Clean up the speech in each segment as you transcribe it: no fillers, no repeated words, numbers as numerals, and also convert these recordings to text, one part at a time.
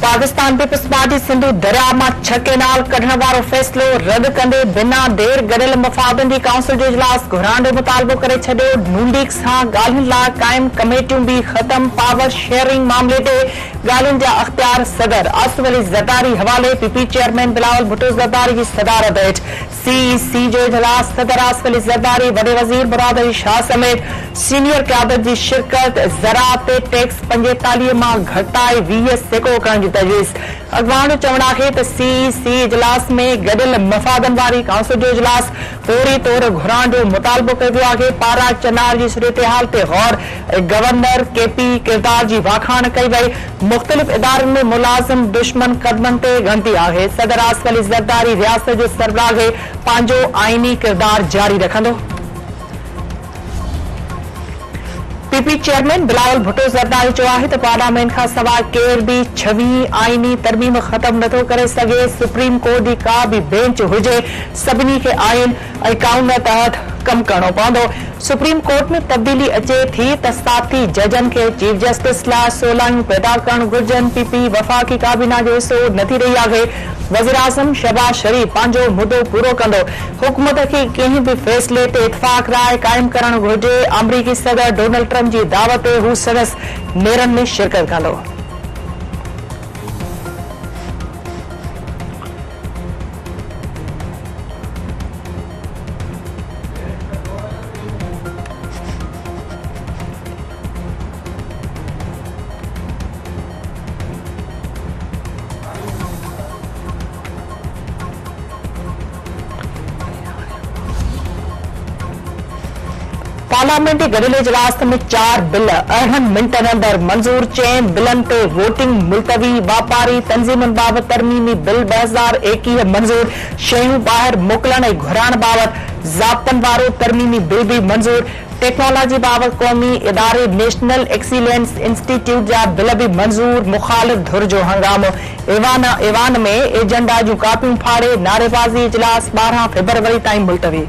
Pakistan peoples party Sindhu दरिया मां 6 canal कढण वारो फ़ैसिलो रद्द कंदे बिना देर गॾियल मफ़ादनि जी काउंसिल जो इजलास घुराइण जो मुतालबो करे छॾियो। नून लीग सां ॻाल्हियुनि लाइ क़ाइम कमेटियूं बि ख़तम। पावर शेयरिंग मामले ते ॻाल्हियुनि जा अख़्तियार सदर आसिफ अली ज़रदारी हवाले। पीपी चेयरमैन बिलावल भुट्टो ज़रदारी जी सदारत हेठि सीईसी जो इजलास। सदर आसिफ अली ज़रदारी, वॾे वज़ीर मुराद अली शाह समेत सीनियर क़यादत जी शिरकत। ज़राअत ते टैक्स 45 मां घटाए 20 सैको करण जी तजवीज़। अॻवान जो चवणु आहे त सीईसी इजलास में गॾियल मफ़ादनि वारी काउंसिल जो इजलास फौरी तौर घुराइण जो मुतालबो कयो वियो आहे। पारा चनार जी सूरतहाल ते गौर। गवर्नर केपी किरदार जी वाखाण कई वई। मुख़्तलिफ़ इदारनि में मुलाज़िम दुश्मन क़दमनि ते ॻणती आहे। सदर आसिफ अली ज़रदारी रियासत जे सरबराह पंहिंजो आईनी किरदार जारी रखंदो। पीपी चेयरमैन बिलावल भुट्टो ज़रदारी चयो आहे त पार्लियामेंट खां सवाइ केर बि 26 आईनी तरमीम ख़त्म नथो करे सघे। सुप्रीम कोर्ट जी का बि बेंच हुजे, सभिनी खे आइन ऐं कानून तहत कमु करणो पवंदो। सुप्रीम कोर्ट में तब्दीली अचे थी त साथी जजनि खे चीफ जस्टिस लाइ सोलायूं पैदा करणु घुर्जनि। पीपी वफ़ाक़ी काबीना जो हिसो नथी रही आहे। वज़ीर आज़म शहबाज शरीफ पंहिंजो मुदो पूरो कंदो। हुकूमत खे कंहिं बि फ़ैसिले ते इतफ़ाक़ राय क़ाइमु करणु घुर्जे। अमरीकी सदर डोनाल्ड ट्रम्प जी दावत ते हू संदसि नेरनि में शिरकत कंदो। पार्लियामेंटी गॾियल इजलास में 4 बिल 8 मिंटनि अंदर मंज़ूर। 6 बिलनि ते वोटिंग मुलतवी। वापारी तंज़ीमुनि बाबति तरमीमी बिल 2021 मंज़ूर। शयूं ॿाहिरि मोकिलण ऐं घुराइण बाबति ज़ाब्तनि वारो तरमीमी बिल बि मंज़ूर। टेक्नोलॉजी बाबति क़ौमी इदारे नेशनल एक्सीलेंस इंस्टीट्यूट जा बिल बि मंज़ूर। मुख़ालिफ़ धुर जो हंगामो। ऐवान में एजेंडा जूं कापियूं फाड़े नारेबाज़ी। इजलास 12 फरवरी ताईं मुलतवी।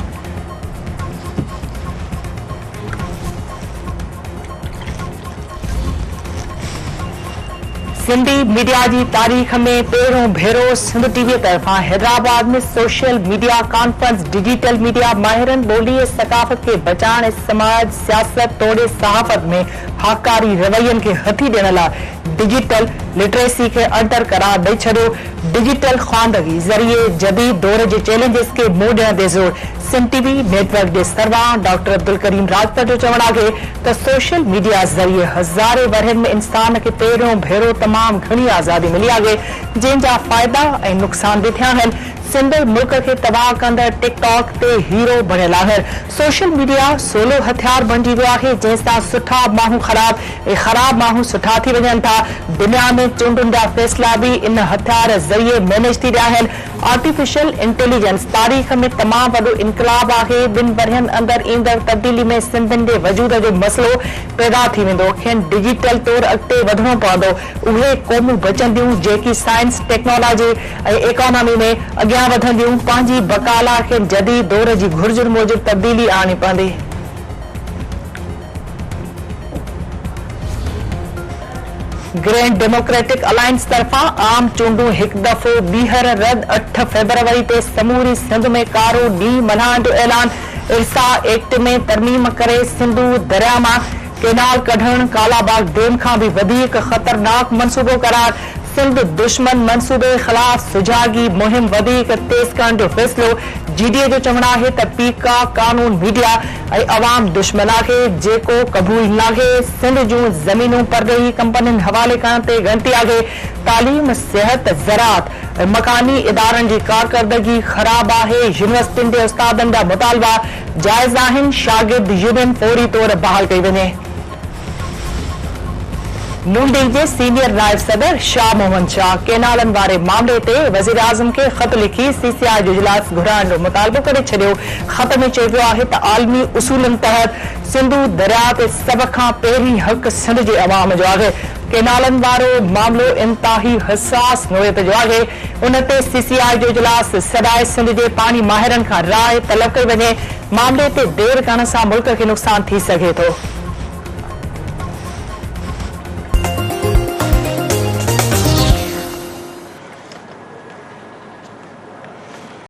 सिंधी मीडिया की तारीख में पहिरों भेरो सिंध टीवी तरफा हैदराबाद में social media conference. Digital media माहिरन ॿोली सकाफ़त के बचाने, समाज सियासत तोड़े सहाफ़त में हाकारी रवैयन के हथी ॾियण लाइ डिजिटल लिटरेसी के अंडर करार ॾेई छॾियो। डिजिटल ख़्वांदगी ज़रिए जदीद दौर के चैलेंजेस के मुंहुं ॾियण ते ज़ोर। सिंध टीवी नेटवर्क के सरबराह डॉक्टर अब्दुल करीम राजपत जो चवणु आहे त सोशल मीडिया ज़रिए हज़ारे वरहनि में इंसान के पहिरियों भेरो तमाम घणी आज़ादी मिली आहे, जंहिंजा फ़ाइदा ऐं नुक़सान भी थिया आहिनि। सिंध मुल्क के तबाह कंदड़ टिकटॉक ते हीरो बणियल आहे। सोशल मीडिया सोलो हथियार बणिजी वियो आहे, जंहिंसां सुठा माण्हू ख़राब ऐं ख़राब माण्हू सुठा थी वञनि था। दुनिया में चूंडुनि जा फ़ैसिला भी इन हथियार ज़रिए मैनेज थी रहिया आहिनि। आर्टिफिशियल इंटेलिजेंस तारीख़ में तमाम वॾो इनकलाब आहे। ॿिनि वरहनि अंदर ईंदड़ तब्दीली में सिंधियुनि जे वजूद जो मसइलो पैदा थी वेंदो। खेनि डिजिटल तौर अॻिते वधणो पवंदो। उहे क़ौमूं बचंदियूं जेकी साइंस टेक्नोलॉजी ऐं इकोनॉमी में अॻियां वधंदियूं। पंहिंजी बकाला खे जदीद दौर जी घुर्जुनि मूजिबि तब्दीली आणी पवंदी। ग्रैंड डेमोक्रेटिक अलायंस तरफा आम चूंडूं हिकु दफ़ो ॿीहर रद्द। 8 फरवरी ते समूरी सिंध में कारो ॾींहुं मल्हाइण जो ऐलान। इरसा एक्ट में तरमीम करे सिंधु दरिया मां केनाल कढण कालाबाग डैम खां भी वधीक ख़तरनाक मंसूबो करार। सिंध दुश्मन मंसूबे ख़िलाफ़ सुजागी मुहिम वधीक तेज़ करण जो फ़ैसिलो। जीडीए जो चवणु आहे त पीका कानून मीडिया ऐं अवाम दुश्मन आहे, जेको क़बूल नाहे। सिंध जूं ज़मीनूं परदेही कंपनियुनि हवाले करण ते ॻणती आहे। तालीम, सिहत, ज़राअत ऐं मकानी इदारनि जी कारकर्दगी ख़राब आहे। यूनिवर्सिटियुनि जे उस्तादनि जा मुतालबा जाइज़ आहिनि। शागिर्द यूनियन फौरी तौर बहाल कई वञे। नून लीग के सीनियर नायब सदर शाह मोहम्मद शाह केनालन वारे मामले ते वज़ीर आज़म के ख़त लिखी सीसीआई जो इजलास घुराइण जो मुतालबो करे छॾियो। ख़त में चयो वियो आहे त आलमी उसूलनि तहत सिंधु दरिया ते सभ खां पहिरीं हक़ सिंध जे अवाम जो आहे। केनालन वारो मामलो इंतहाई हसास नोयत जो आहे। उन ते सीसीआई जो इजलास सदाए सिंध जे पानी माहिरनि खां राय तलब कई वञे। मामले ते देर करण सां मुल्क खे नुक़सान थी सघे थो।